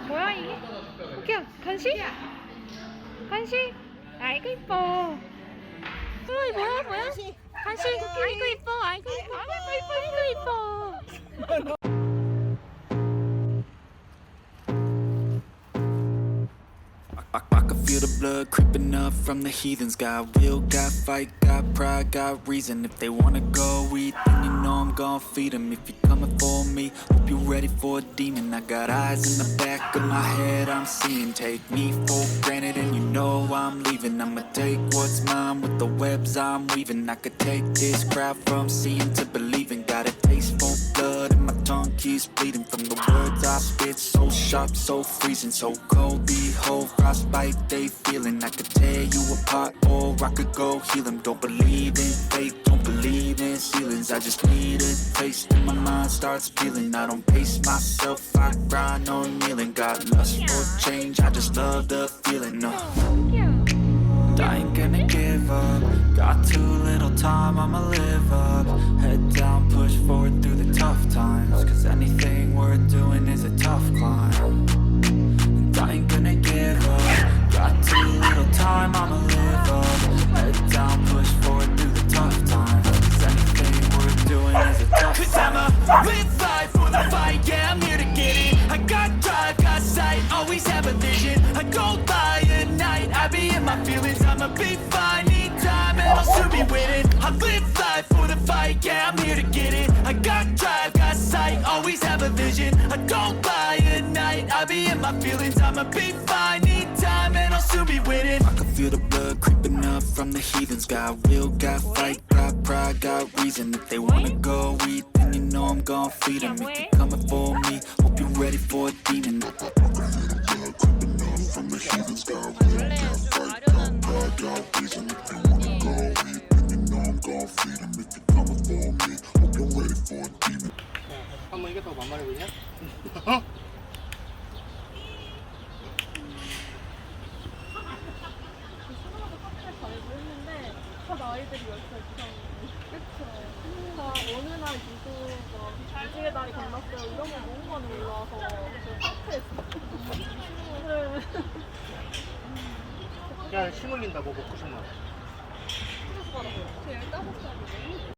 뭐야 이게? 쿠키야 간식? 간식? 아이고 이뻐. 어이 뭐야? 간식? 아이고 이뻐. 아이고 이뻐. 아이고 이뻐. I can feel the blood creeping up from the heathens. Got will, got fight, got pride, got reason. If they wanna go eat, then you know I'm gon' feed them. If you're coming for me, hope you're ready for a demon. I got eyes in the back of my head, I'm seeing. Take me for granted and you know I'm leaving. I'ma take what's mine with the webs I'm weaving. I could take this crowd from seeing to believing. Got a taste for blood and my tongue keeps bleeding. From the words I spit, so sharp, so freezing. So cold, behold, frostbite they feeling. I could tear you apart or I could go heal them. Don't believe in fate, don't believe in ceilings. I just need a taste and my mind starts feeling. I don't pace myself, I grind on kneeling. Got lust for change, I just love the feeling. No, I ain't gonna give up. Got too little time, I'ma live up. Head down, push forward through the tough times. Cause anything worth doing is a tough climb. And I ain't gonna give up. Got too little time, I'ma live up. Head down, push forward through the tough times. Cause anything worth doing is a tough climb. Cause I'ma live life for the fight, yeah, I'm here to get it. I got drive, got sight, always have a vision. I go by at night, I be in my feelings. I'ma be fine, need time, and I'll soon be winning. I live life for the fight, yeah, I'm here to get it. I got drive, got sight, always have a vision. I go by at night, I be in my feelings. I'ma be fine, need time, and I'll soon be winning. I can feel the blood creeping up from the heathens. Got will, got fight, got pride, got reason. If they wanna go eat, then you know I'm gon' feed them. If you're coming for me, hope you're ready for a demon. From the heathens, got will, got fight, got pride, got reason. If they wanna go eat, then you know I'm gon' feed them. If you're coming for me, hope you're ready for a demon. 한번 이겼다고 만만해 보이냐? 아이들이 열차 이상해. 그쵸. 뭔가 어느 날 누구 무지개 다리 건넜어요. 이런 거 너무 많이 올라와서 네. 야, 침 흘린다, 뭐 먹고 싶나? 스트레스 받아요. 저 15살이에요.